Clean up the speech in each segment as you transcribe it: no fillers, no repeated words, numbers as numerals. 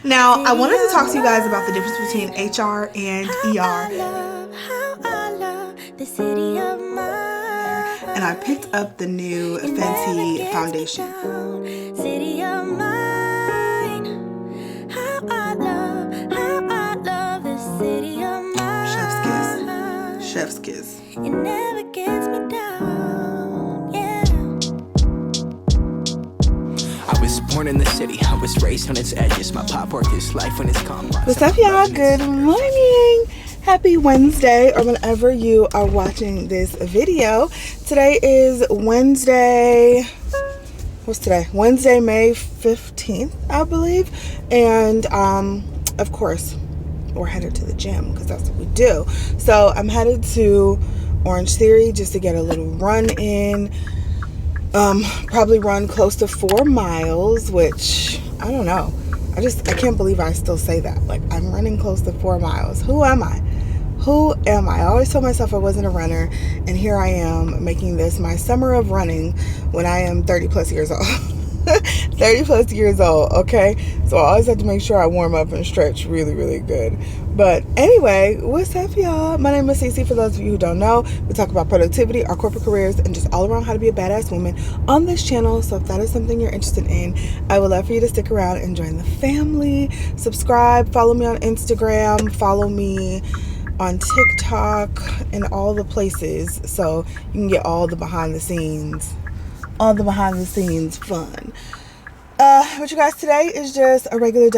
Now, I wanted to talk to you guys about the difference between HR and ER. And I picked up the new Fenty foundation. City of mine, how I love this city of mine. Chef's kiss. Chef's kiss. It never gets me down, yeah. I was born in the city, I was raised on its edges. My pop worked his life when it's calm. What's up, y'all? Good morning. Happy Wednesday, or whenever you are watching this video. Today is Wednesday. What's today? Wednesday, May 15th, I believe. And of course, we're headed to the gym because that's what we do. So I'm headed to Orange Theory just to get a little run in. Probably run close to 4 miles, which I don't know. I can't believe I still say that. Like, I'm running close to 4 miles. Who am I? I always told myself I wasn't a runner, and here I am making this my summer of running when I am 30 plus years old. 30 plus years old, okay? So I always have to make sure I warm up and stretch really, really good. But anyway, what's up, y'all? My name is Cece. For those of you who don't know, we talk about productivity, our corporate careers, and just all around how to be a badass woman on this channel. So if that is something you're interested in, I would love for you to stick around and join the family. Subscribe, follow me on Instagram, follow me on TikTok, and all the places, so you can get all the behind the scenes fun. But you guys, today is just a regular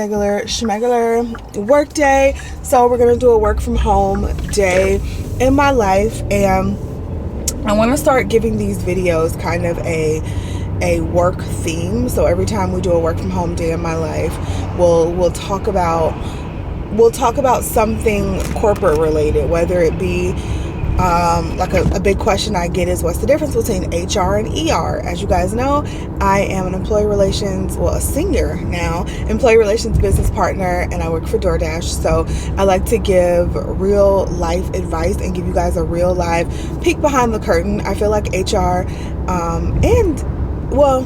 schmegular work day. So we're gonna do a work from home day in my life, and I want to start giving these videos kind of a work theme. So every time we do a work from home day in my life, we'll talk about something corporate related, whether it be like a big question I get is, what's the difference between HR and ER? As you guys know, I am an a senior now employee relations business partner, and I work for DoorDash. So I like to give real life advice and give you guys a real live peek behind the curtain. I feel like HR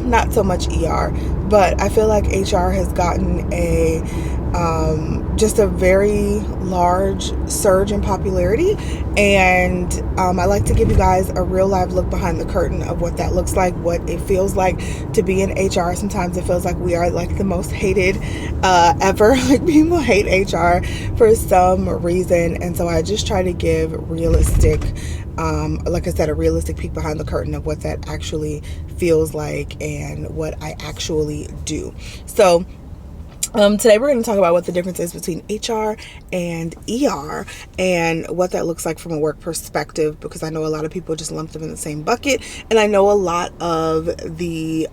not so much ER, but I feel like HR has gotten just a very large surge in popularity, and I like to give you guys a real live look behind the curtain of what that looks like, what it feels like to be in HR. Sometimes it feels like we are like the most hated ever. Like, people hate HR for some reason, and so I just try to give realistic, like I said, a realistic peek behind the curtain of what that actually feels like and what I actually do. So today we're going to talk about what the difference is between HR and ER and what that looks like from a work perspective, because I know a lot of people just lump them in the same bucket, and I know a lot of the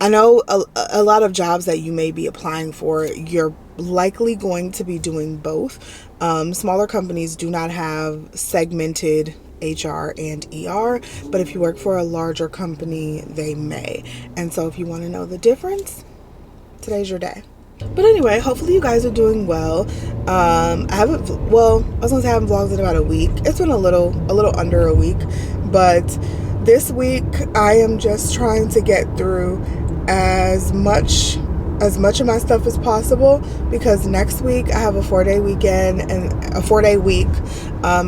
a lot of jobs that you may be applying for, you're likely going to be doing both. Smaller companies do not have segmented HR and ER, but if you work for a larger company, they may. And so if you want to know the difference, today's your day. But anyway, hopefully you guys are doing well. I haven't vlogged in about a week. It's been a little under a week, but this week I am just trying to get through as much of my stuff as possible, because next week I have a 4-day weekend and a 4-day week,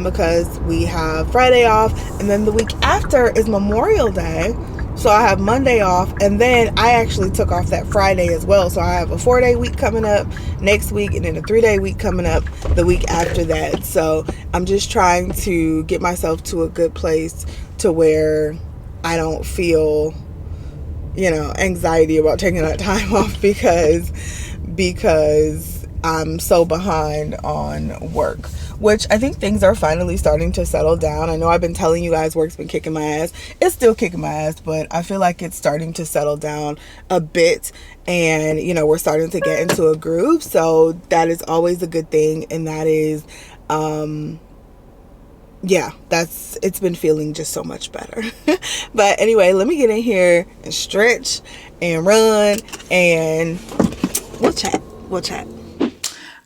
because we have Friday off, and then the week after is Memorial Day. So I have Monday off, and then I actually took off that Friday as well. So I have a 4-day week coming up next week, and then a 3-day week coming up the week after that. So I'm just trying to get myself to a good place to where I don't feel, anxiety about taking that time off because I'm so behind on work, which I think things are finally starting to settle down. I know I've been telling you guys work's been kicking my ass. It's still kicking my ass, but I feel like it's starting to settle down a bit, and we're starting to get into a groove. So that is always a good thing, and that is it's been feeling just so much better. But anyway, let me get in here and stretch and run, and we'll chat.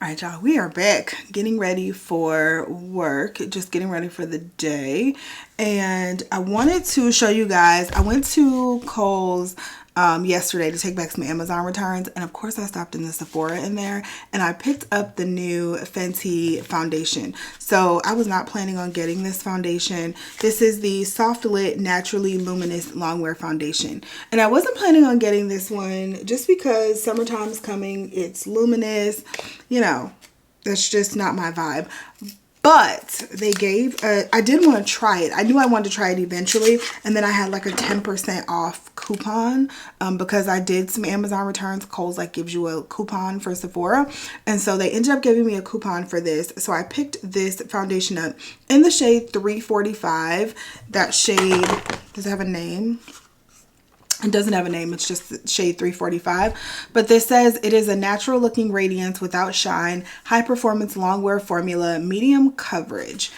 All right, y'all, we are back getting ready for work, just getting ready for the day. And I wanted to show you guys, I went to Kohl's yesterday to take back some Amazon returns, and of course I stopped in the Sephora in there, and I picked up the new Fenty foundation. So I was not planning on getting this foundation. This is the Soft Lit Naturally Luminous Longwear Foundation, and I wasn't planning on getting this one just because summertime's coming. It's luminous, you know, that's just not my vibe. But they gave, I did want to try it. I knew I wanted to try it eventually. And then I had like a 10% off coupon because I did some Amazon returns. Kohl's like gives you a coupon for Sephora. And so they ended up giving me a coupon for this. So I picked this foundation up in the shade 345. That shade, does it have a name? It doesn't have a name, it's just shade 345. But this says it is a natural looking radiance without shine, high performance longwear formula, medium coverage,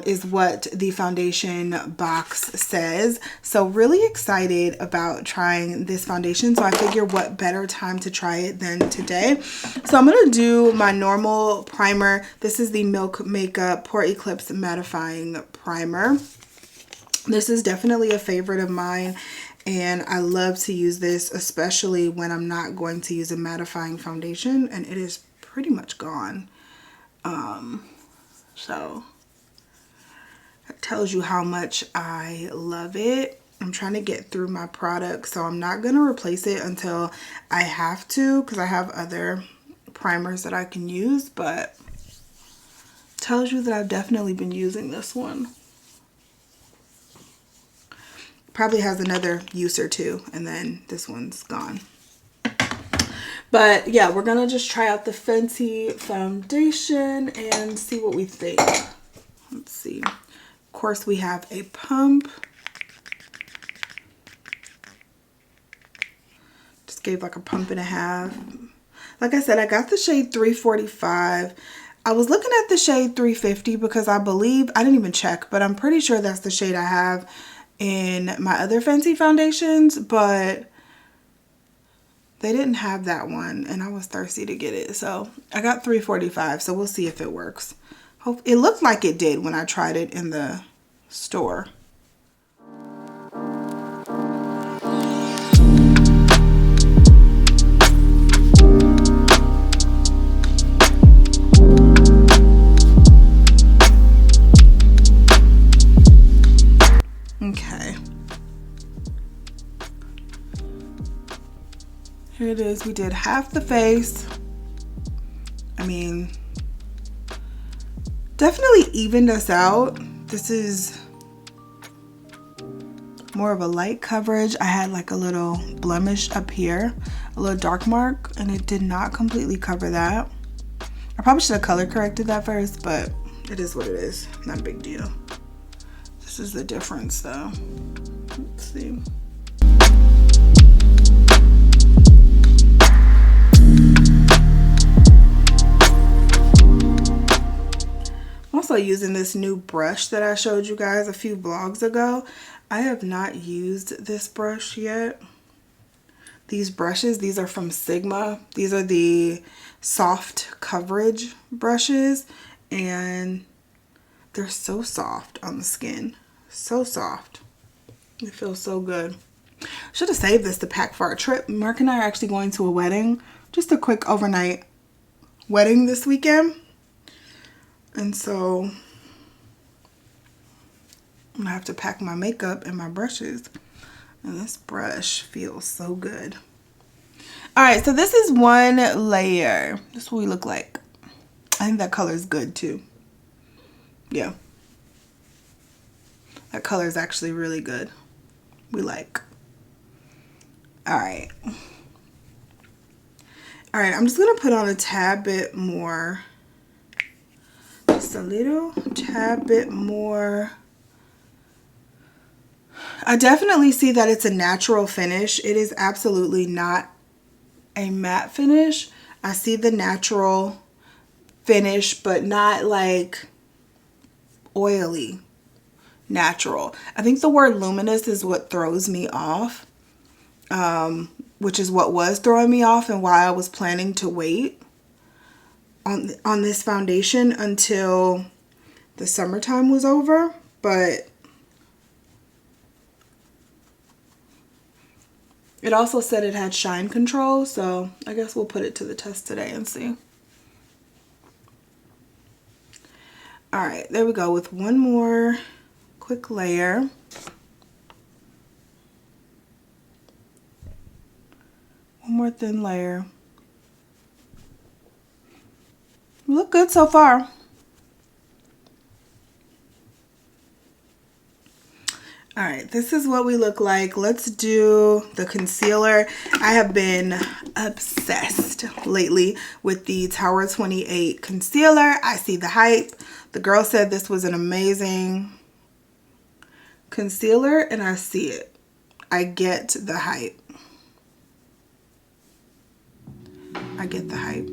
is what the foundation box says. So really excited about trying this foundation. So I figure what better time to try it than today. So I'm going to do my normal primer. This is the Milk Makeup Pore Eclipse Mattifying Primer. This is definitely a favorite of mine. And I love to use this, especially when I'm not going to use a mattifying foundation, and it is pretty much gone. So that tells you how much I love it. I'm trying to get through my product, so I'm not going to replace it until I have to, because I have other primers that I can use, but it tells you that I've definitely been using this one. Probably has another use or two, and then this one's gone. But yeah, we're gonna just try out the Fenty foundation and see what we think. Let's see. Of course, we have a pump. Just gave like a pump and a half. Like I said, I got the shade 345. I was looking at the shade 350 because I believe, I didn't even check, but I'm pretty sure that's the shade I have in my other Fenty foundations, but they didn't have that one and I was thirsty to get it, so I got 345. So we'll see if it works. Hope it looked like it did when I tried it in the store. Okay, here it is. We did half the face. I mean, definitely evened us out. This is more of a light coverage. I had like a little blemish up here, a little dark mark, and it did not completely cover that. I probably should have color corrected that first, but it is what it is. Not a big deal. This is the difference though. Let's see. I'm also using this new brush that I showed you guys a few vlogs ago. I have not used this brush yet. These brushes, these are from Sigma. These are the soft coverage brushes, and they're so soft on the skin. So soft. It feels so good. Should have saved this to pack for our trip. Mark and I are actually going to a wedding. Just a quick overnight wedding this weekend. And so I'm gonna have to pack my makeup and my brushes. And this brush feels so good. Alright, so this is one layer. This is what we look like. I think that color is good too. Yeah. That color is actually really good. We like. Alright. Alright, I'm just going to put on a tad bit more. Just a little tad bit more. I definitely see that it's a natural finish. It is absolutely not a matte finish. I see the natural finish, but not like oily. Natural. I think the word luminous is what throws me off, which is what was throwing me off and why I was planning to wait on this foundation until the summertime was over. But It also said it had shine control, so I guess we'll put it to the test today and see. All right, there we go with one more quick layer. One more thin layer. Look good so far. All right, this is what we look like. Let's do the concealer. I have been obsessed lately with the Tower 28 concealer. I see the hype. The girl said this was an amazing concealer, and I see it. I get the hype. I get the hype.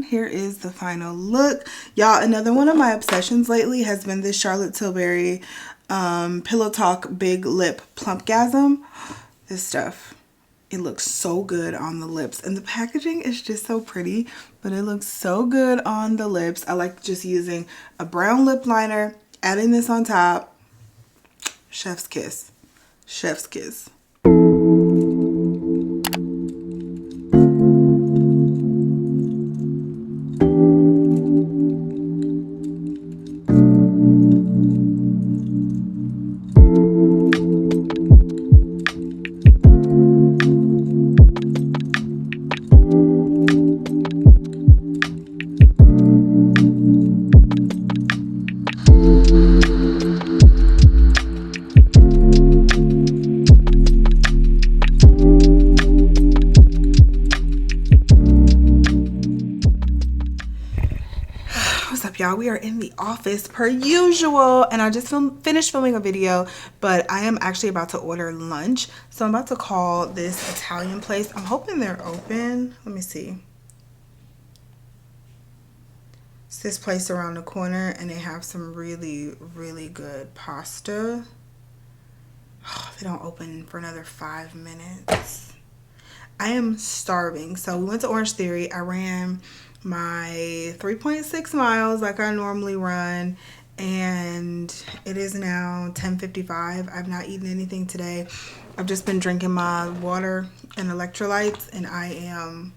Here is the final look. Y'all, another one of my obsessions lately has been this Charlotte Tilbury Pillow Talk Big Lip Plumpgasm. This stuff, it looks so good on the lips, and the packaging is just so pretty, but it looks so good on the lips. I like just using a brown lip liner, adding this on top. Chef's kiss. Chef's kiss. Y'all, we are in the office per usual, and I just finished filming a video, but I am actually about to order lunch. So I'm about to call this Italian place. I'm hoping they're open. Let me see. It's this place around the corner, and they have some really, really good pasta. Oh, they don't open for another 5 minutes. I am starving. So we went to Orange Theory. I ran my 3.6 miles like I normally run, and it is now 10:55. I've not eaten anything today. I've just been drinking my water and electrolytes, and I'm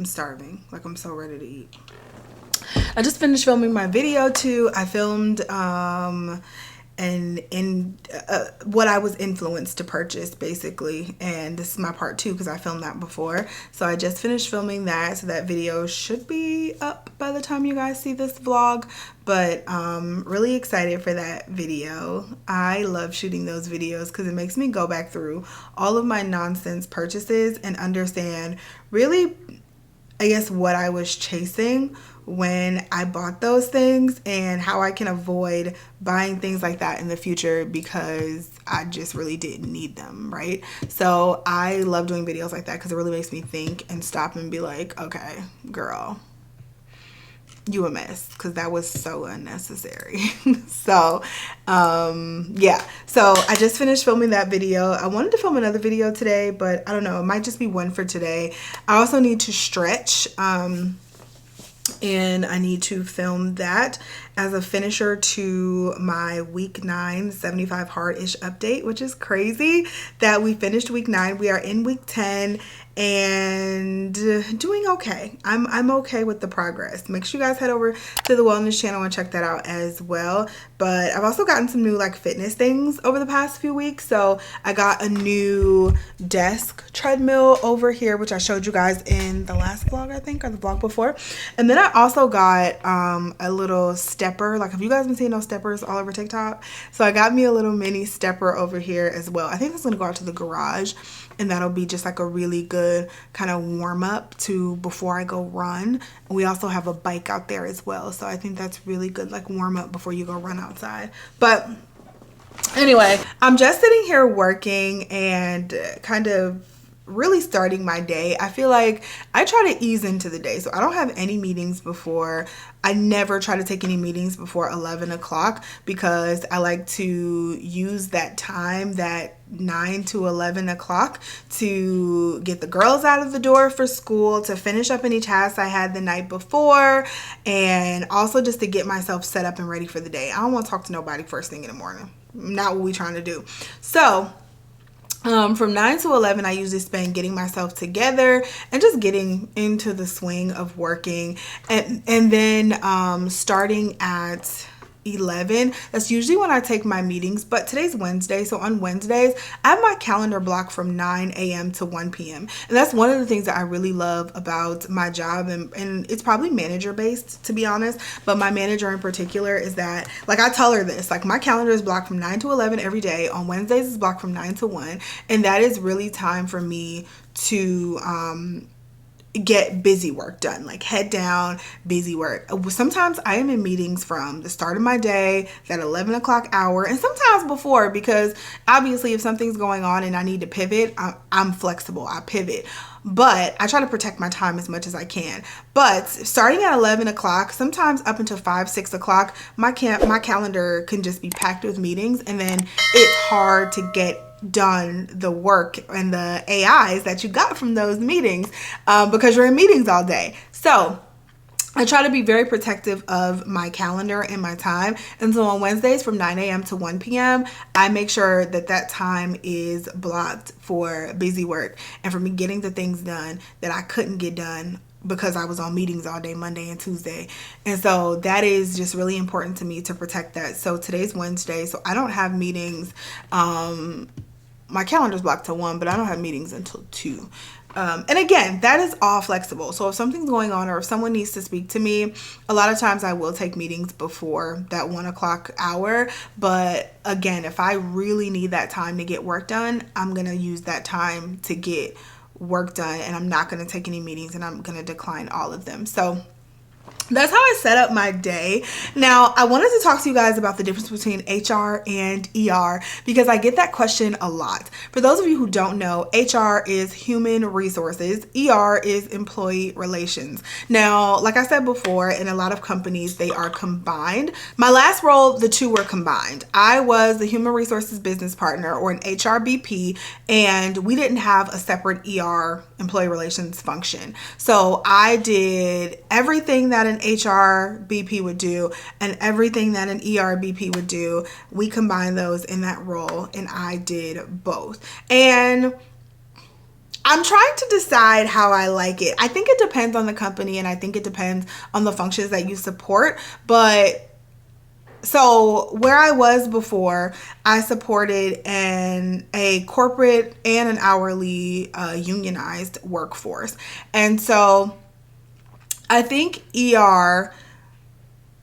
starving. Like, I'm so ready to eat. I just finished filming my video too. I filmed what I was influenced to purchase, basically, and this is my part 2 because I filmed that before. So I just finished filming that, so that video should be up by the time you guys see this vlog, but really excited for that video. I love shooting those videos because it makes me go back through all of my nonsense purchases and understand really I guess, what I was chasing when I bought those things, and how I can avoid buying things like that in the future because I just really didn't need them, right? So I love doing videos like that because it really makes me think and stop and be like, okay, girl, you a mess, because that was so unnecessary. So yeah, so I just finished filming that video. I wanted to film another video today, but I don't know, it might just be one for today. I also need to stretch, and I need to film that as a finisher to my week 9 75 hard-ish update, which is crazy that we finished week 9. We are in week 10 and doing okay. I'm okay with the progress. Make sure you guys head over to the wellness channel and check that out as well. But I've also gotten some new like fitness things over the past few weeks. So I got a new desk treadmill over here, which I showed you guys in the last vlog, I think, or the vlog before. And then I also got a little stepper. Like, have you guys been seeing those steppers all over TikTok? So I got me a little mini stepper over here as well. I think it's gonna go out to the garage, and that'll be just like a really good kind of warm up to before I go run. And we also have a bike out there as well, so I think that's really good, like warm up before you go run outside. But anyway, I'm just sitting here working and kind of really starting my day. I feel like I try to ease into the day, so I don't have any meetings before. I never try to take any meetings before 11 o'clock because I like to use that time, that 9 to 11 o'clock, to get the girls out of the door for school, to finish up any tasks I had the night before, and also just to get myself set up and ready for the day. I don't want to talk to nobody first thing in the morning. Not what we're trying to do. So from 9 to 11, I usually spend getting myself together and just getting into the swing of working. And then starting at 11, that's usually when I take my meetings. But today's Wednesday, so on Wednesdays I have my calendar blocked from 9 a.m. to 1 p.m. and that's one of the things that I really love about my job, and it's probably manager based, to be honest, but my manager in particular is that, like, I tell her this, like, my calendar is blocked from 9 to 11 every day. On Wednesdays it's blocked from 9 to 1, and that is really time for me to get busy work done, like head down, busy work. Sometimes I am in meetings from the start of my day, that 11 o'clock hour, and sometimes before, because obviously if something's going on and I need to pivot, I'm flexible, I pivot. But I try to protect my time as much as I can. But starting at 11 o'clock, sometimes up until 5, 6 o'clock, my calendar can just be packed with meetings, and then it's hard to get done the work and the AIs that you got from those meetings because you're in meetings all day. So I try to be very protective of my calendar and my time. And so on Wednesdays from 9 a.m. to 1 p.m., I make sure that that time is blocked for busy work and for me getting the things done that I couldn't get done because I was on meetings all day Monday and Tuesday. And so that is just really important to me to protect that. So today's Wednesday, so I don't have meetings. My calendar's blocked to 1, but I don't have meetings until 2. And again, that is all flexible. So if something's going on or if someone needs to speak to me, a lot of times I will take meetings before that 1 o'clock hour. But again, if I really need that time to get work done, I'm going to use that time to get work done, and I'm not going to take any meetings, and I'm going to decline all of them. So that's how I set up my day. Now, I wanted to talk to you guys about the difference between HR and ER because I get that question a lot. For those of you who don't know, HR is human resources. ER is employee relations. Now, like I said before, in a lot of companies, they are combined. My last role, the two were combined. I was the human resources business partner, or an HR BP, and we didn't have a separate ER, employee relations, function. So I did everything that an HR BP would do and everything that an ER BP would do. We combined those in that role, and I did both. And I'm trying to decide how I like it. I think it depends on the company, and I think it depends on the functions that you support. But so where I was before, I supported a corporate and an hourly unionized workforce. And so I think ER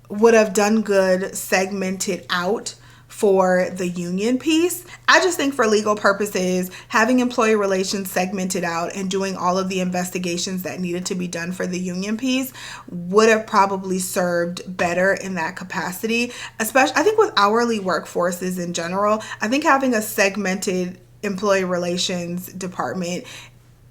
would have done good segmented out for the union piece. I just think for legal purposes, having employee relations segmented out and doing all of the investigations that needed to be done for the union piece would have probably served better in that capacity. Especially, I think with hourly workforces in general, I think having a segmented employee relations department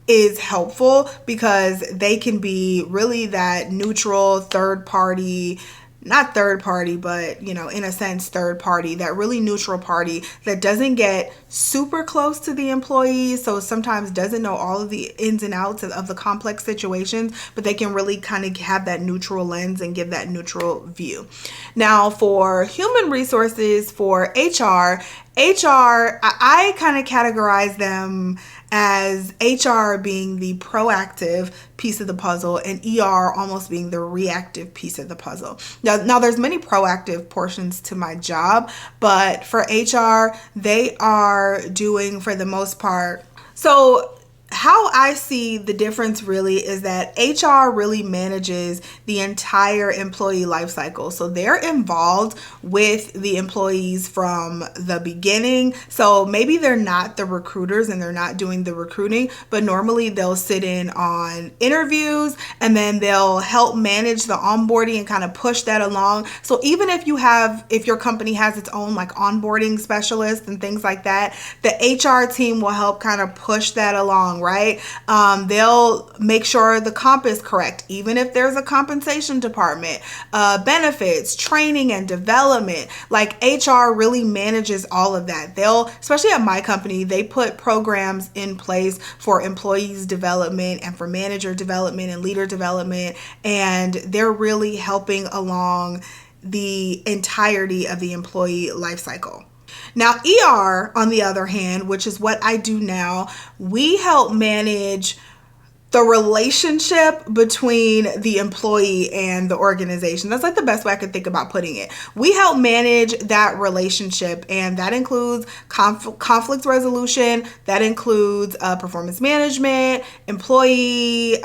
is helpful because they can be really that neutral third party, not third party, but, you know, in a sense, third party, that really neutral party that doesn't get super close to the employees. So sometimes doesn't know all of the ins and outs of the complex situations, but they can really kind of have that neutral lens and give that neutral view. Now for human resources, for HR, I kind of categorize them as HR being the proactive piece of the puzzle and ER almost being the reactive piece of the puzzle. Now there's many proactive portions to my job, but for HR, they are doing, for the most part, so how I see the difference really is that HR really manages the entire employee life cycle. So they're involved with the employees from the beginning. So maybe they're not the recruiters and they're not doing the recruiting, but normally they'll sit in on interviews and then they'll help manage the onboarding and kind of push that along. So even if your company has its own like onboarding specialist and things like that, the HR team will help kind of push that along, right? They'll make sure the comp is correct, even if there's a compensation department, benefits, training and development. Like HR really manages all of that. Especially at my company, they put programs in place for employees development and for manager development and leader development, and they're really helping along the entirety of the employee life cycle. Now, ER, on the other hand, which is what I do now, we help manage the relationship between the employee and the organization. That's like the best way I could think about putting it. We help manage that relationship, and that includes conflict resolution, that includes performance management, employee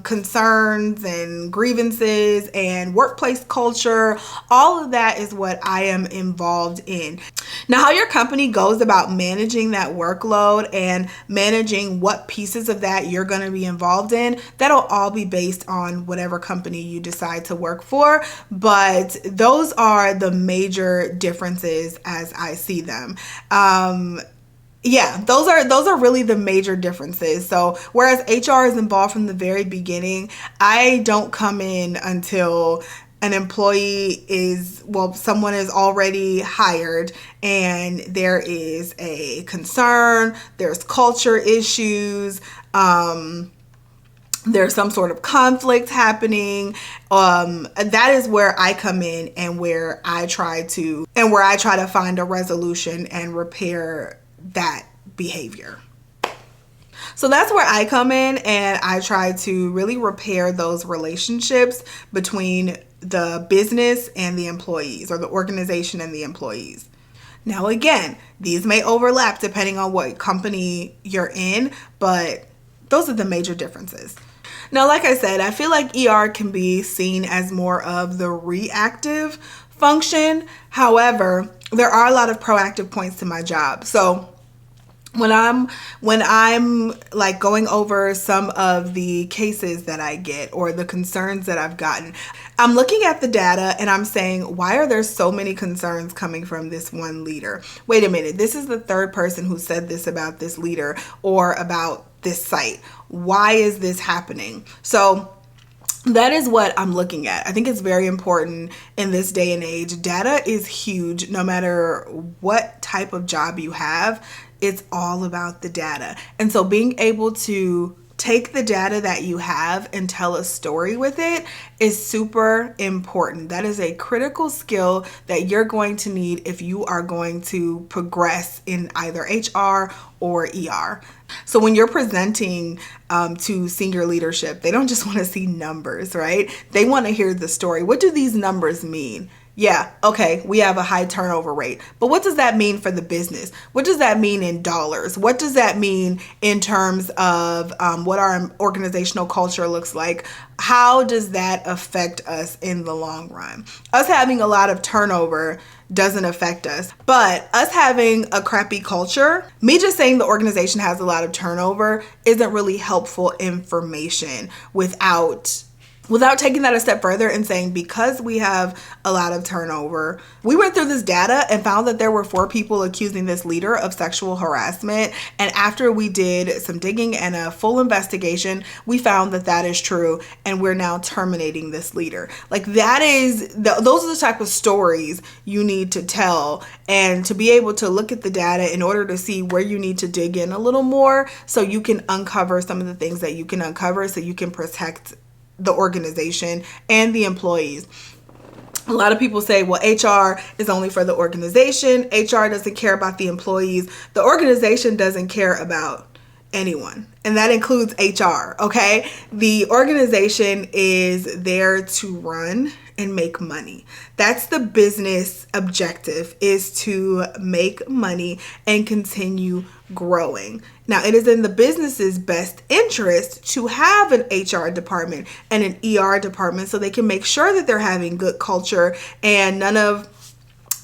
concerns and grievances, and workplace culture. All of that is what I am involved in. Now, how your company goes about managing that workload and managing what pieces of that you're going to be involved in, that'll all be based on whatever company you decide to work for. But those are the major differences as I see them. Yeah, those are really the major differences. So whereas HR is involved from the very beginning, I don't come in until an employee someone is already hired and there is a concern, there's culture issues, there's some sort of conflict happening. That is where I come in and where I try to find a resolution and repair that behavior. So that's where I come in, and I try to really repair those relationships between the business and the employees, or the organization and the employees. Now, again, these may overlap depending on what company you're in, but those are the major differences. Now, like I said, I feel like ER can be seen as more of the reactive function. However, there are a lot of proactive points to my job. So when I'm like going over some of the cases that I get or the concerns that I've gotten, I'm looking at the data and I'm saying, why are there so many concerns coming from this one leader? Wait a minute, this is the third person who said this about this leader or about this site. Why is this happening? So that is what I'm looking at. I think it's very important in this day and age. Data is huge no matter what type of job you have. It's all about the data. And so being able to take the data that you have and tell a story with it is super important. That is a critical skill that you're going to need if you are going to progress in either HR or ER. So when you're presenting to senior leadership, they don't just want to see numbers, right? They want to hear the story. What do these numbers mean? Yeah, okay, we have a high turnover rate, but what does that mean for the business? What does that mean in dollars? What does that mean in terms of what our organizational culture looks like? How does that affect us in the long run? Us having a lot of turnover doesn't affect us. But us having a crappy culture, me just saying the organization has a lot of turnover isn't really helpful information without taking that a step further and saying, because we have a lot of turnover, we went through this data and found that there were 4 people accusing this leader of sexual harassment. And after we did some digging and a full investigation, we found that that is true. And we're now terminating this leader. Like, those are the type of stories you need to tell, and to be able to look at the data in order to see where you need to dig in a little more, so you can uncover some of the things that you can uncover, so you can protect the organization and the employees. A lot of people say, well, HR is only for the organization. HR doesn't care about the employees. The organization doesn't care about anyone, and that includes HR, okay? The organization is there to run and make money. That's the business objective, is to make money and continue growing. Now, it is in the business's best interest to have an HR department and an ER department, so they can make sure that they're having good culture and none of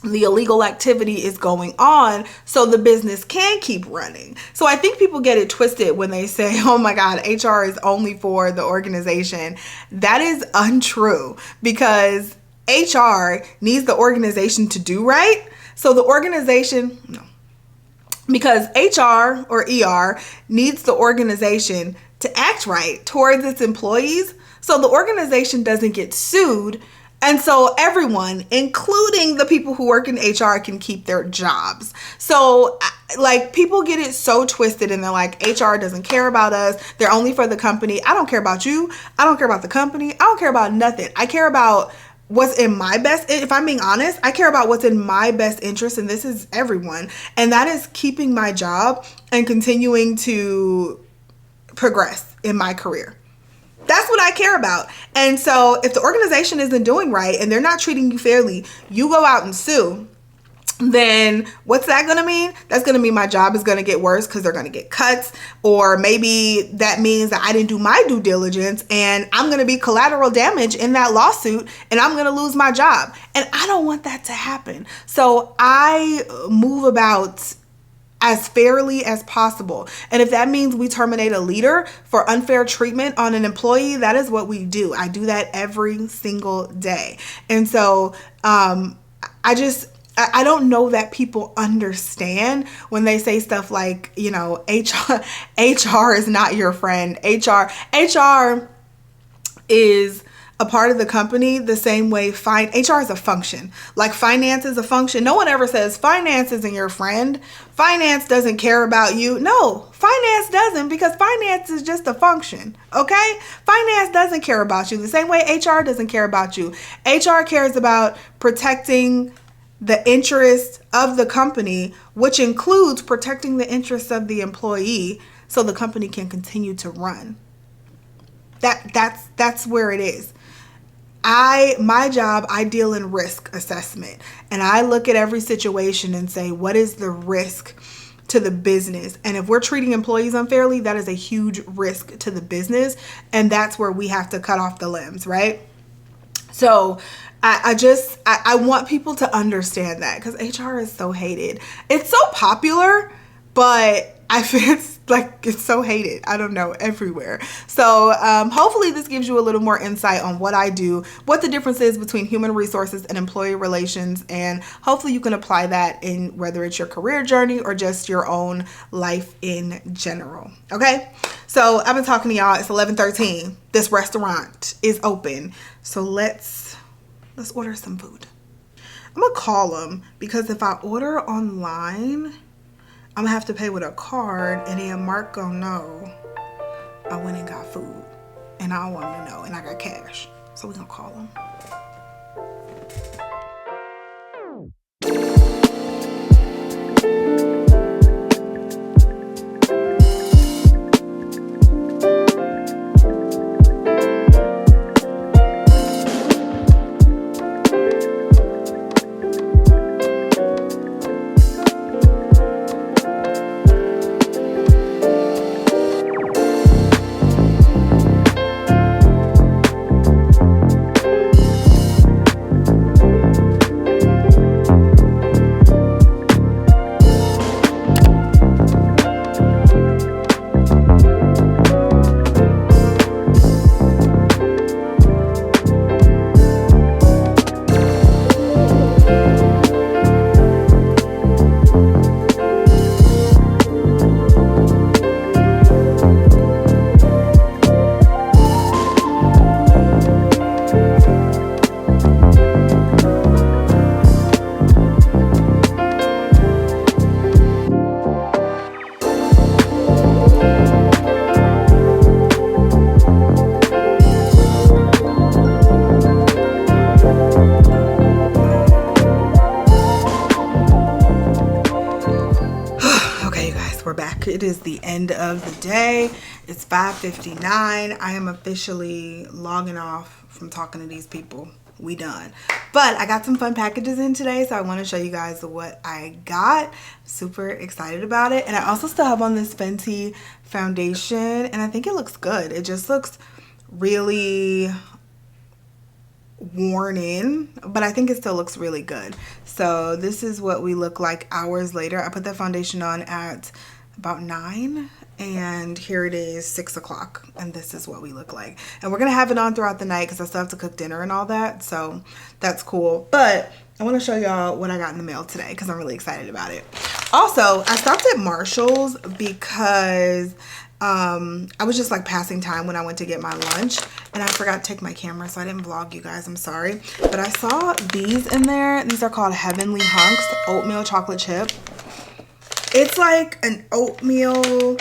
the illegal activity is going on, so the business can keep running. So I think people get it twisted when they say, oh my God, HR is only for the organization. That is untrue, because HR needs the organization to do right. So the organization, no, because HR or ER needs the organization to act right towards its employees, so the organization doesn't get sued. And so everyone, including the people who work in HR, can keep their jobs. So, like, people get it so twisted, and they're like, HR doesn't care about us. They're only for the company. I don't care about you. I don't care about the company. I don't care about nothing. I care about what's in my best. If I'm being honest, I care about what's in my best interest, and this is everyone. And that is keeping my job and continuing to progress in my career. That's what I care about. And so if the organization isn't doing right and they're not treating you fairly, you go out and sue, then what's that going to mean? That's going to mean my job is going to get worse because they're going to get cuts. Or maybe that means that I didn't do my due diligence and I'm going to be collateral damage in that lawsuit and I'm going to lose my job. And I don't want that to happen. So I move about as fairly as possible. And if that means we terminate a leader for unfair treatment on an employee, that is what we do. I do that every single day. And so I don't know that people understand when they say stuff like, you know, HR is not your friend. HR is a part of the company the same way HR is a function. Like finance is a function. No one ever says finance isn't your friend. Finance doesn't care about you. No, finance doesn't, because finance is just a function, okay? Finance doesn't care about you the same way HR doesn't care about you. HR cares about protecting the interests of the company, which includes protecting the interests of the employee so the company can continue to run. That's where it is. My job, I deal in risk assessment, and I look at every situation and say, what is the risk to the business? And if we're treating employees unfairly, that is a huge risk to the business. And that's where we have to cut off the limbs, right? So I want people to understand that, because HR is so hated. It's so popular, but I feel it's so hated. I don't know, everywhere. So hopefully this gives you a little more insight on what I do, what the difference is between human resources and employee relations, and hopefully you can apply that in whether it's your career journey or just your own life in general. Okay, so I've been talking to y'all. It's 11:13. This restaurant is open, so let's order some food. I'm gonna call them, because if I order online, I'm gonna have to pay with a card, and then Mark gonna know I went and got food, and I don't want him to know, and I got cash. So we're gonna call him. It is the end of the day. It's 5:59. I am officially logging off from talking to these people. We done. But I got some fun packages in today, so I want to show you guys what I got. Super excited about it. And I also still have on this Fenty foundation, and I think it looks good. It just looks really worn in, but I think it still looks really good. So this is what we look like hours later. I put that foundation on at about 9, and here it is 6 o'clock, and this is what we look like. And we're gonna have it on throughout the night because I still have to cook dinner and all that, so that's cool. But I want to show y'all what I got in the mail today because I'm really excited about it. Also, I stopped at Marshall's because I was just like passing time when I went to get my lunch, and I forgot to take my camera, so I didn't vlog you guys. I'm sorry. But I saw these in there. These are called Heavenly Hunks oatmeal chocolate chip. It's like an oatmeal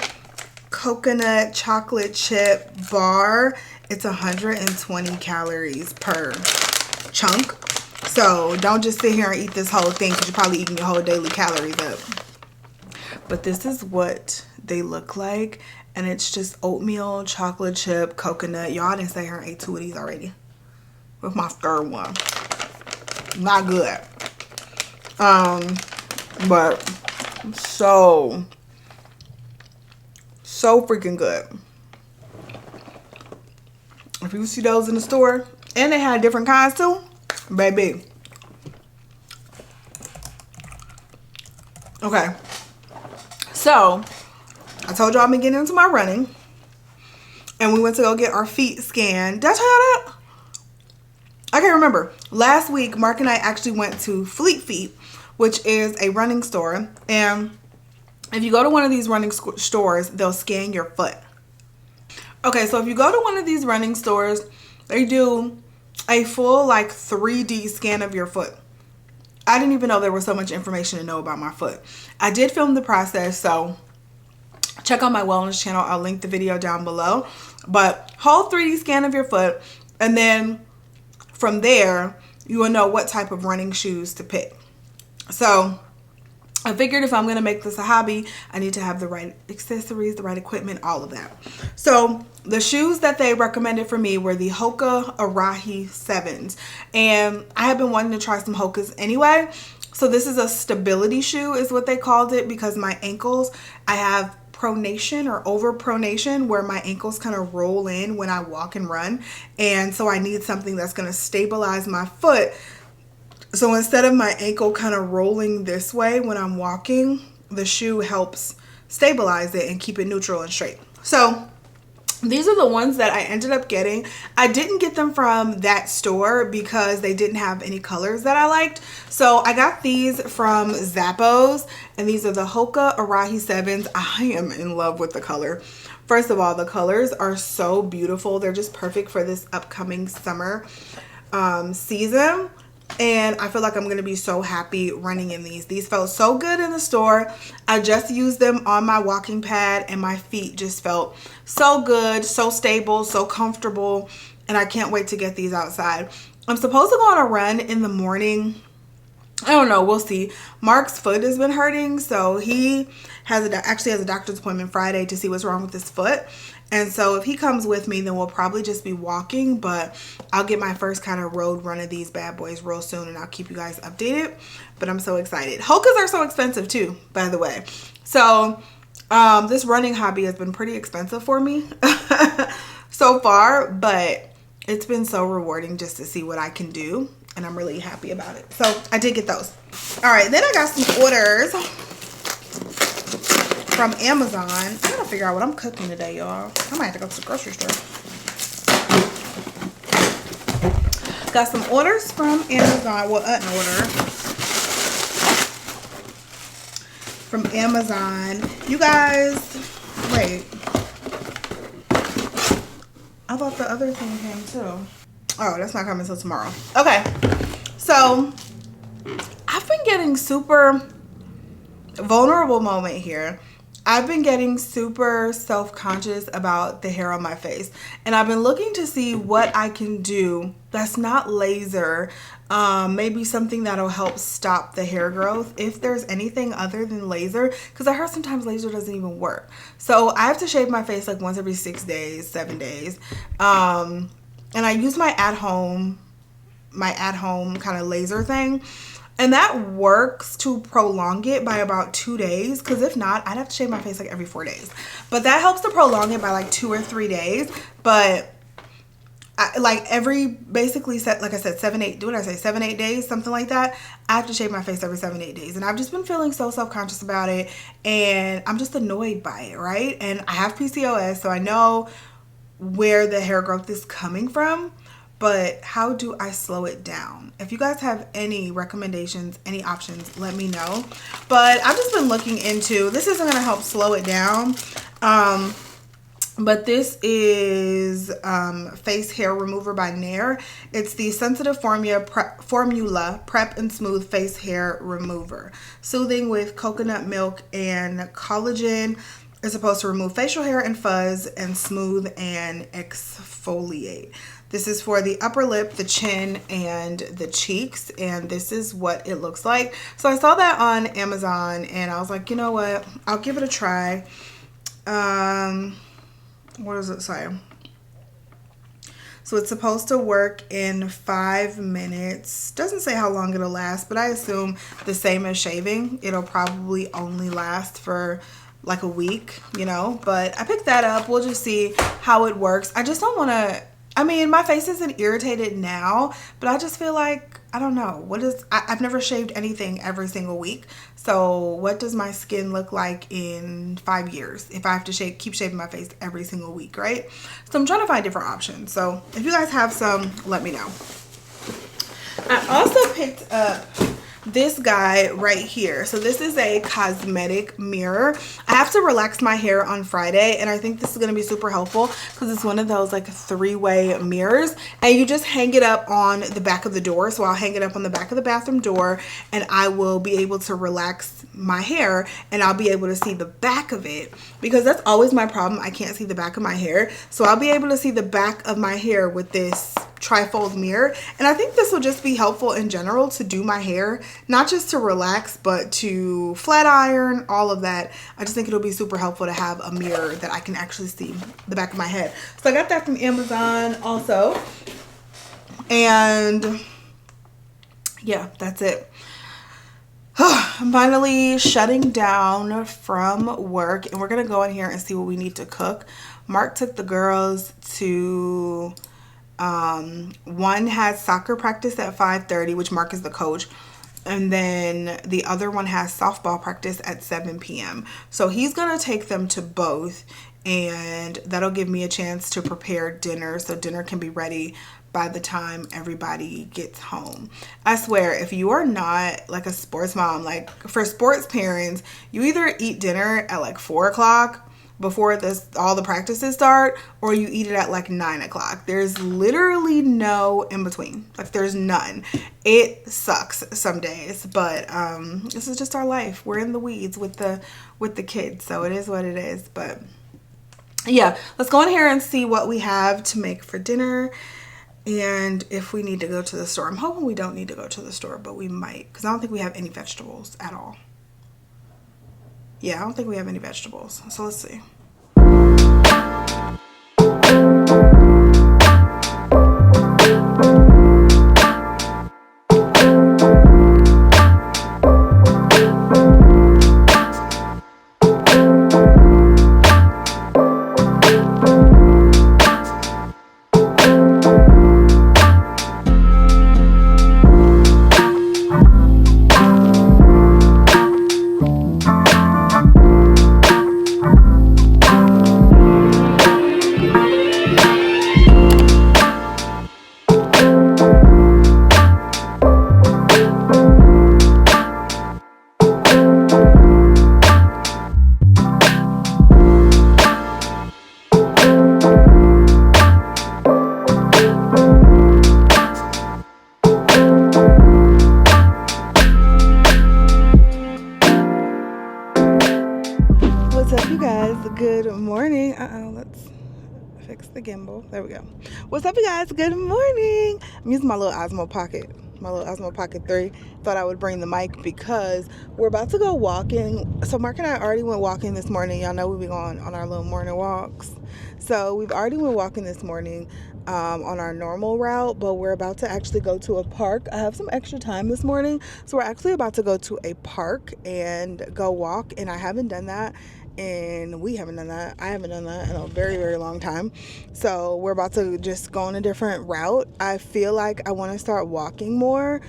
coconut chocolate chip bar. It's 120 calories per chunk. So don't just sit here and eat this whole thing because you're probably eating your whole daily calories up. But this is what they look like. And it's just oatmeal, chocolate chip, coconut. Y'all didn't say here and ate 2 of these already. With my third one. Not good. But so freaking good. If you see those in the store, and they had different kinds too, baby. Okay. So I told y'all I've been getting into my running, and we went to go get our feet scanned. Did I tell y'all that? I can't remember. Last week, Mark and I actually went to Fleet Feet, which is a running store, and if you go to one of these running stores, they'll scan your foot. Okay, so if you go to one of these running stores, they do a full like 3D scan of your foot. I didn't even know there was so much information to know about my foot. I did film the process, so check out my wellness channel. I'll link the video down below. But whole 3D scan of your foot, and then from there you will know what type of running shoes to pick. So I figured if I'm going to make this a hobby, I need to have the right accessories, the right equipment, all of that. So the shoes that they recommended for me were the Hoka Arahi 7s. And I have been wanting to try some Hokas anyway. So this is a stability shoe is what they called it, because my ankles, I have pronation or overpronation where my ankles kind of roll in when I walk and run. And so I need something that's going to stabilize my foot. So instead of my ankle kind of rolling this way when I'm walking, the shoe helps stabilize it and keep it neutral and straight. So these are the ones that I ended up getting. I didn't get them from that store because they didn't have any colors that I liked. So I got these from Zappos, and these are the Hoka Arahi 7s. I am in love with the color. First of all, the colors are so beautiful. They're just perfect for this upcoming summer season. And I feel like I'm going to be so happy running in these. These felt so good in the store. I just used them on my walking pad, and my feet just felt so good, so stable, so comfortable. And I can't wait to get these outside. I'm supposed to go on a run in the morning. I don't know. We'll see. Mark's foot has been hurting, so he actually has a doctor's appointment Friday to see what's wrong with his foot. And so if he comes with me, then we'll probably just be walking, but I'll get my first kind of road run of these bad boys real soon, and I'll keep you guys updated. But I'm so excited. Hokas are so expensive too, by the way. So this running hobby has been pretty expensive for me so far, but it's been so rewarding just to see what I can do, and I'm really happy about it. So I did get those. All right, then I got some orders from Amazon. I gotta figure out what I'm cooking today, y'all. I might have to go to the grocery store. Got some orders from Amazon. Well, an order from Amazon. You guys, wait. I thought the other thing came too. Oh, that's not coming until tomorrow. Okay, so I've been getting super vulnerable moment here. I've been getting super self-conscious about the hair on my face, and I've been looking to see what I can do that's not laser. Maybe something that'll help stop the hair growth, if there's anything other than laser, because I heard sometimes laser doesn't even work. So I have to shave my face like once every 6 days, 7 days. And I use my at home kind of laser thing, and that works to prolong it by about 2 days, because if not, I'd have to shave my face like every 4 days. But that helps to prolong it by like 2 or 3 days. But like every, basically, like I said, 7-8 7-8 days, something like that, I have to shave my face every 7-8 days. And I've just been feeling so self-conscious about it, and I'm just annoyed by it, right? And I have PCOS, so I know where the hair growth is coming from, but how do I slow it down? If you guys have any recommendations, any options, let me know. But I've just been looking into, this isn't going to help slow it down, but this is Face Hair Remover by Nair. It's the Sensitive Formula Prep and Smooth Face Hair Remover. Soothing with coconut milk and collagen. It's supposed to remove facial hair and fuzz and smooth and exfoliate. This is for the upper lip, the chin, and the cheeks, and this is what it looks like. So I saw that on Amazon, and I was like, you know what? I'll give it a try. What does it say? So it's supposed to work in 5 minutes. Doesn't say how long it'll last, but I assume the same as shaving. It'll probably only last for like a week, you know, but I picked that up. We'll just see how it works. I just don't want to, I mean, my face isn't irritated now, but I just feel like, I don't know, I've never shaved anything every single week. So what does my skin look like in 5 years if I have to keep shaving my face every single week, right? So I'm trying to find different options. So if you guys have some, let me know. I also picked up this guy right here. So this is a cosmetic mirror. I have to relax my hair on Friday, and I think this is going to be super helpful because it's one of those like 3-way mirrors, and you just hang it up on the back of the door. So I'll hang it up on the back of the bathroom door, and I will be able to relax my hair, and I'll be able to see the back of it, because that's always my problem. I can't see the back of my hair. So I'll be able to see the back of my hair with this trifold mirror, and I think this will just be helpful in general to do my hair, not just to relax, but to flat iron, all of that. I just think it'll be super helpful to have a mirror that I can actually see the back of my head. So I got that from Amazon also, and yeah, that's it. I'm finally shutting down from work, and we're gonna go in here and see what we need to cook. Mark took the girls to one has soccer practice at 5:30, which Mark is the coach, and then the other one has softball practice at 7 p.m. So he's gonna take them to both, and that'll give me a chance to prepare dinner, so dinner can be ready by the time everybody gets home. I swear, if you are not like a sports mom, like for sports parents, you either eat dinner at like 4 o'clock before all the practices start, or you eat it at like 9 o'clock. There's literally no in between. Like there's none. It sucks some days, but this is just our life. We're in the weeds with the kids, so it is what it is. But yeah, let's go in here and see what we have to make for dinner, and if we need to go to the store. I'm hoping we don't need to go to the store, but we might, because I don't think we have any vegetables at all. Yeah, I don't think we have any vegetables. So let's see. the gimbal. There we go. What's up, you guys? Good morning. I'm using my little Osmo Pocket. My little Osmo Pocket 3. Thought I would bring the mic because we're about to go walking. So Mark and I already went walking this morning. Y'all know we be going on our little morning walks. So we've already went walking this morning on our normal route, but we're about to actually go to a park. I have some extra time this morning, so we're actually about to go to a park and go walk, and I haven't done that. And we haven't done that. I haven't done that in a very, very long time. So we're about to just go on a different route. I feel like I want to start walking more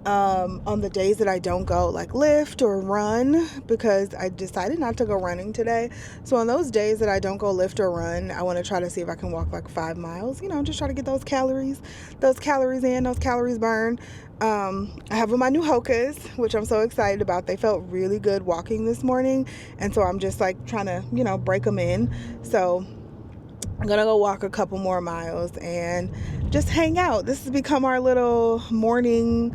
on the days that I don't go like lift or run, because I decided not to go running today. So on those days that I don't go lift or run, I want to try to see if I can walk like 5 miles, just try to get those calories in, those calories burned. I have on my new Hokas, which I'm so excited about. They felt really good walking this morning, and so I'm just like trying to break them in. So I'm gonna go walk a couple more miles and just hang out. This has become our little morning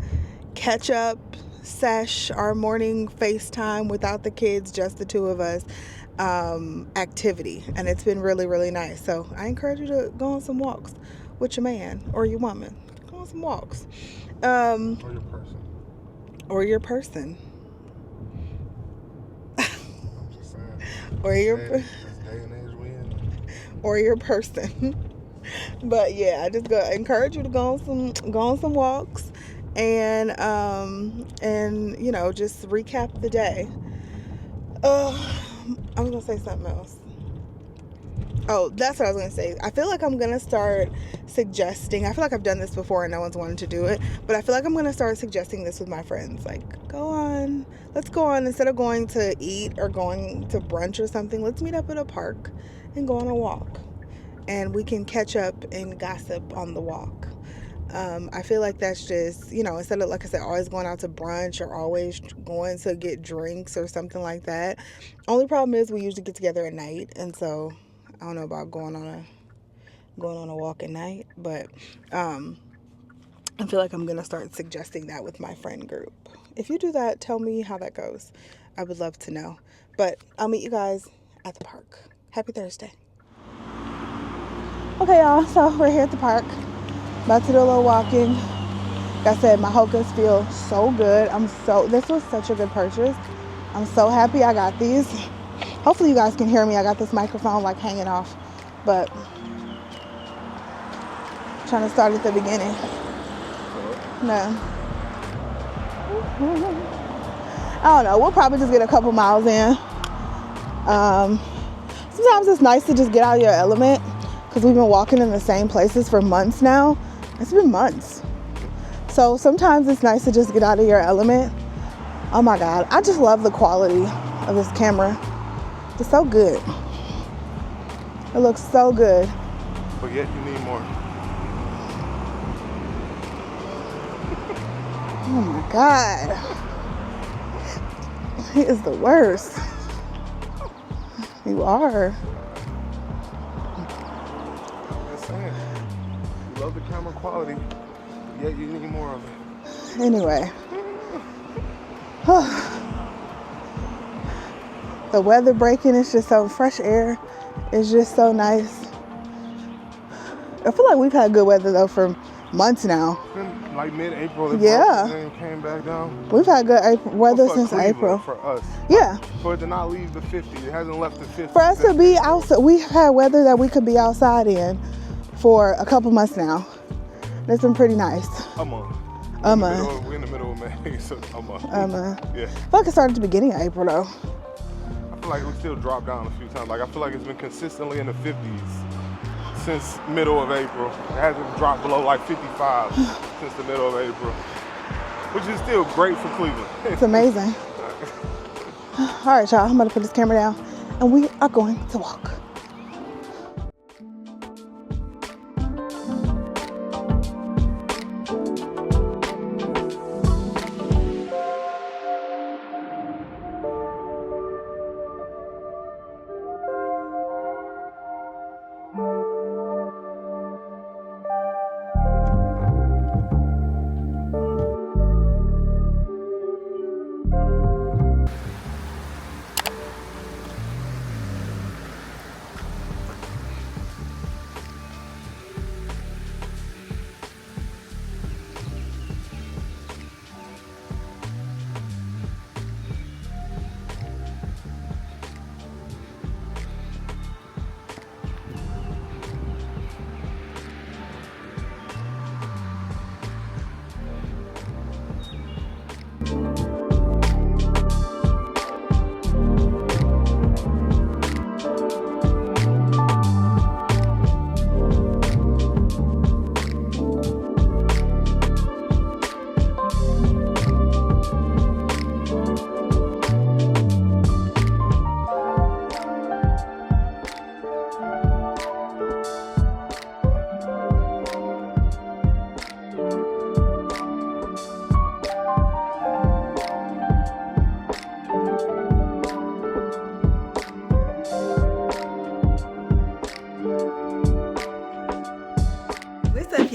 catch up sesh, our morning FaceTime without the kids, just the two of us activity, and it's been really, really nice. So I encourage you to go on some walks with your man or your woman. Go on some walks. Or your person. I'm just saying. Or your this day and age we in. Or your person. But yeah, I just encourage you to go on some walks and just recap the day. I was gonna say something else. Oh, that's what I was going to say. I feel like I'm going to start suggesting. I feel like I've done this before and no one's wanted to do it. But I feel like I'm going to start suggesting this with my friends. Like, let's go on. Instead of going to eat or going to brunch or something, let's meet up at a park and go on a walk. And we can catch up and gossip on the walk. I feel like that's just, instead of, like I said, always going out to brunch or always going to get drinks or something like that. Only problem is we usually get together at night. And so I don't know about going on a walk at night, but I feel like I'm gonna start suggesting that with my friend group. If you do that, tell me how that goes. I would love to know. But I'll meet you guys at the park. Happy Thursday. Okay, y'all. So we're here at the park, about to do a little walking. Like I said, my Hokas feel so good. This was such a good purchase. I'm so happy I got these. Hopefully you guys can hear me. I got this microphone like hanging off, but trying to start at the beginning. No. I don't know. We'll probably just get a couple miles in. Sometimes it's nice to just get out of your element, because we've been walking in the same places for months now. It's been months. So sometimes it's nice to just get out of your element. Oh my God. I just love the quality of this camera. It's so good. It looks so good. But yet you need more. Oh my God. He is the worst. You are. I'm just saying. You love the camera quality, yet you need more of it. Anyway. The weather breaking is just so fresh air. It's just so nice. I feel like we've had good weather though for months now. It's been like mid-April. Yeah. And then came back down. We've had good weather since Cleveland, April. For us. Yeah. For it to not leave the 50. It hasn't left the 50. For us to be outside, we've had weather that we could be outside for a couple months now. It's been pretty nice. A month. We're in the middle of May, so a month. Yeah. I feel like it started at the beginning of April though. I feel like we still dropped down a few times. Like I feel like it's been consistently in the 50s since middle of April. It hasn't dropped below like 55 since the middle of April, which is still great for Cleveland. It's amazing. All right, y'all. I'm about to put this camera down, and we are going to walk.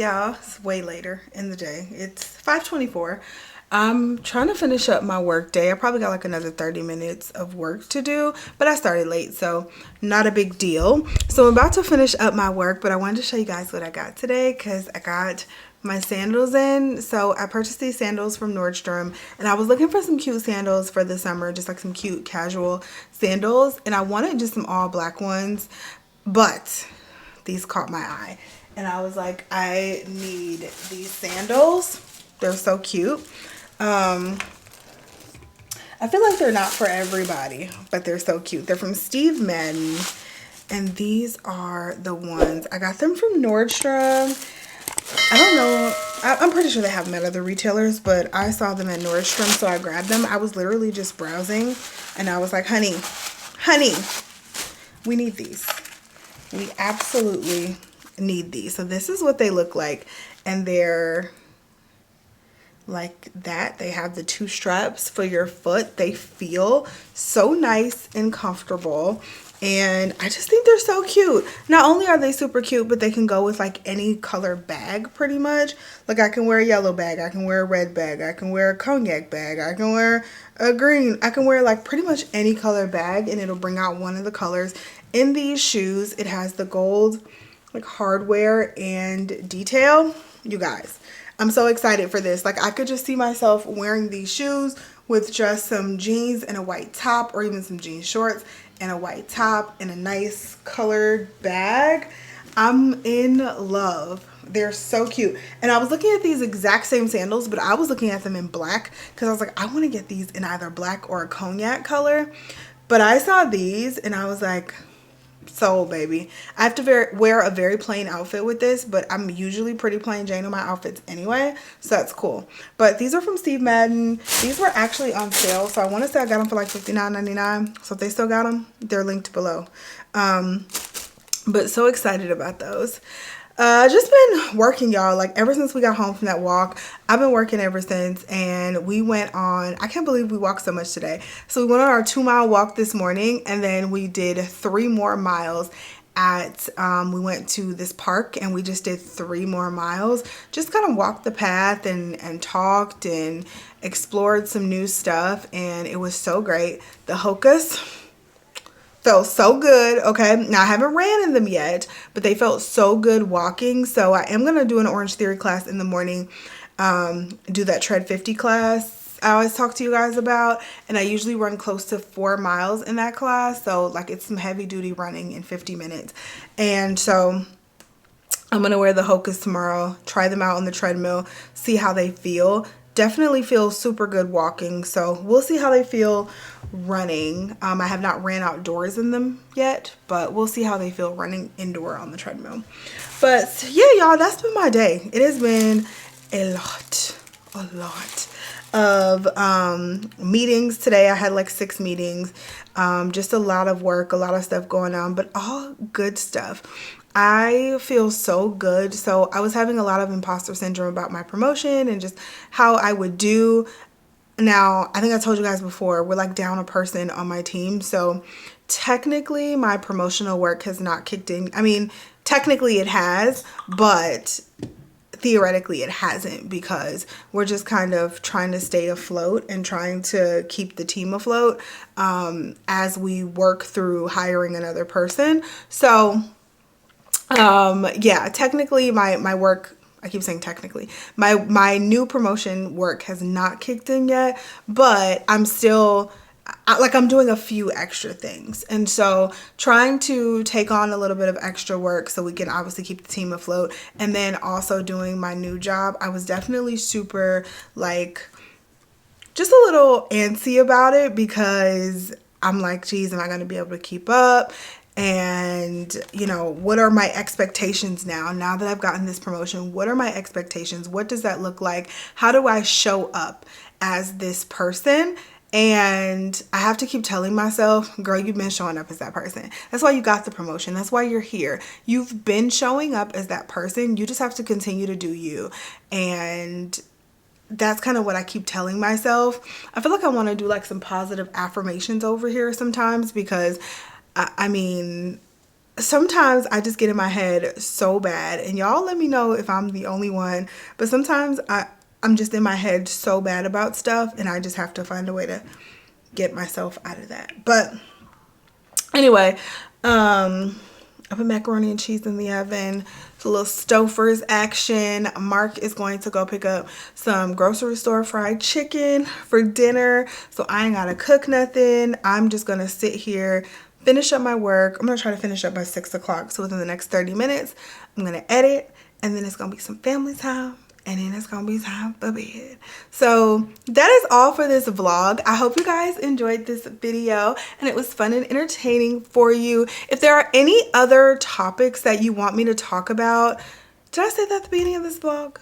y'all. It's way later in the day. It's 5:24. I'm trying to finish up my work day. I probably got like another 30 minutes of work to do, but I started late, so not a big deal. So I'm about to finish up my work, but I wanted to show you guys what I got today because I got my sandals in. So I purchased these sandals from Nordstrom, and I was looking for some cute sandals for the summer, just like some cute casual sandals, and I wanted just some all black ones, but these caught my eye. And I was like, I need these sandals. They're so cute. I feel like they're not for everybody, but they're so cute. They're from Steve Madden. And these are the ones. I got them from Nordstrom. I don't know. I'm pretty sure they have them at other retailers, but I saw them at Nordstrom, so I grabbed them. I was literally just browsing, and I was like, honey, we need these. We absolutely need these. So this is what they look like, and they're like that. They have the two straps for your foot. They feel so nice and comfortable, and I just think they're so cute. Not only are they super cute, but they can go with like any color bag pretty much. Like I can wear a yellow bag, I can wear a red bag, I can wear a cognac bag, I can wear a green, I can wear like pretty much any color bag, and it'll bring out one of the colors. In these shoes, it has the gold like hardware and detail. You guys, I'm so excited for this. Like I could just see myself wearing these shoes with just some jeans and a white top, or even some jean shorts and a white top and a nice colored bag. I'm in love. They're so cute. And I was looking at these exact same sandals, but I was looking at them in black because I was like, I want to get these in either black or a cognac color. But I saw these and I was like, sold, baby. I have to wear a very plain outfit with this, but I'm usually pretty plain Jane on my outfits anyway, so that's cool. But these are from Steve Madden. These were actually on sale, so I want to say I got them for like $59.99. So if they still got them, they're linked below. But so excited about those. Just been working, y'all. Like ever since we got home from that walk, I've been working ever since. And we went on, I can't believe we walked so much today. So we went on our 2-mile walk this morning, and then we did 3 more miles at, we went to this park and we just did 3 more miles. Just kind of walked the path and talked and explored some new stuff. And it was so great. The Hokas felt so good. Okay, now I haven't ran in them yet, but they felt so good walking. So I am gonna do an Orange Theory class in the morning, do that Tread 50 class I always talk to you guys about, and I usually run close to 4 miles in that class. So like it's some heavy duty running in 50 minutes. And so I'm gonna wear the Hokas tomorrow, try them out on the treadmill, see how they feel. Definitely feel super good walking, so we'll see how they feel running. I have not ran outdoors in them yet, but we'll see how they feel running indoor on the treadmill. But yeah, y'all, that's been my day. It has been a lot of meetings today. I had like 6 meetings, just a lot of work, a lot of stuff going on, but all good stuff. I feel so good. So I was having a lot of imposter syndrome about my promotion and just how I would do. Now, I think I told you guys before, we're like down a person on my team. So technically my promotional work has not kicked in. I mean, technically it has, but theoretically it hasn't, because we're just kind of trying to stay afloat and trying to keep the team afloat as we work through hiring another person. So yeah, technically my work, I keep saying technically, my new promotion work has not kicked in yet, but I'm still, I'm doing a few extra things. And so trying to take on a little bit of extra work so we can obviously keep the team afloat, and then also doing my new job. I was definitely super like, just a little antsy about it, because I'm like, geez, am I going to be able to keep up? And, you know, what are my expectations now that I've gotten this promotion? What are my expectations? What does that look like? How do I show up as this person? And I have to keep telling myself, girl, you've been showing up as that person. That's why you got the promotion. That's why you're here. You've been showing up as that person. You just have to continue to do you. And that's kind of what I keep telling myself. I feel like I want to do like some positive affirmations over here sometimes, because I mean, sometimes I just get in my head so bad, and y'all let me know if I'm the only one, but sometimes I'm just in my head so bad about stuff, and I just have to find a way to get myself out of that. But anyway, I put macaroni and cheese in the oven. It's a little Stouffer's action. Mark is going to go pick up some grocery store fried chicken for dinner, so I ain't gotta cook nothing. I'm just gonna sit here, finish up my work. I'm gonna try to finish up by 6 o'clock, so within the next 30 minutes I'm gonna edit, and then it's gonna be some family time, and then it's gonna be time for bed. So that is all for this vlog. I hope you guys enjoyed this video and it was fun and entertaining for you. If there are any other topics that you want me to talk about, did I say that at the beginning of this vlog?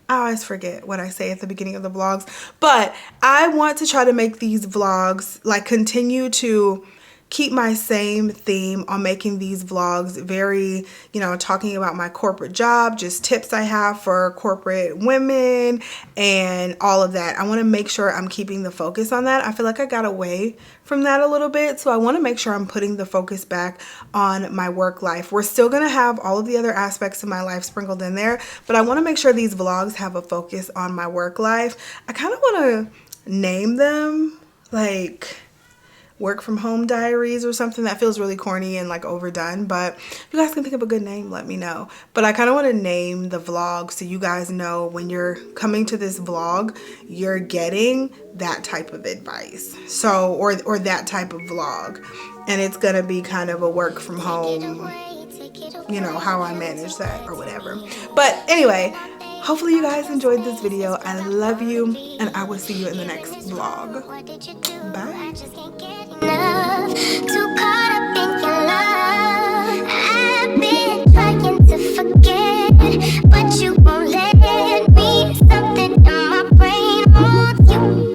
I always forget what I say at the beginning of the vlogs, but I want to try to make these vlogs, like, continue to keep my same theme on making these vlogs very, you know, talking about my corporate job, just tips I have for corporate women and all of that. I want to make sure I'm keeping the focus on that. I feel like I got away from that a little bit, so I want to make sure I'm putting the focus back on my work life. We're still going to have all of the other aspects of my life sprinkled in there, but I want to make sure these vlogs have a focus on my work life. I kind of want to name them like work from home diaries or something. That feels really corny and like overdone, but if you guys can think of a good name, let me know. But I kind of want to name the vlog so you guys know when you're coming to this vlog, you're getting that type of advice, so or that type of vlog, and it's gonna be kind of a work from home, you know, how I manage that or whatever. But anyway, hopefully you guys enjoyed this video. I love you, and I will see you in the next vlog. Bye.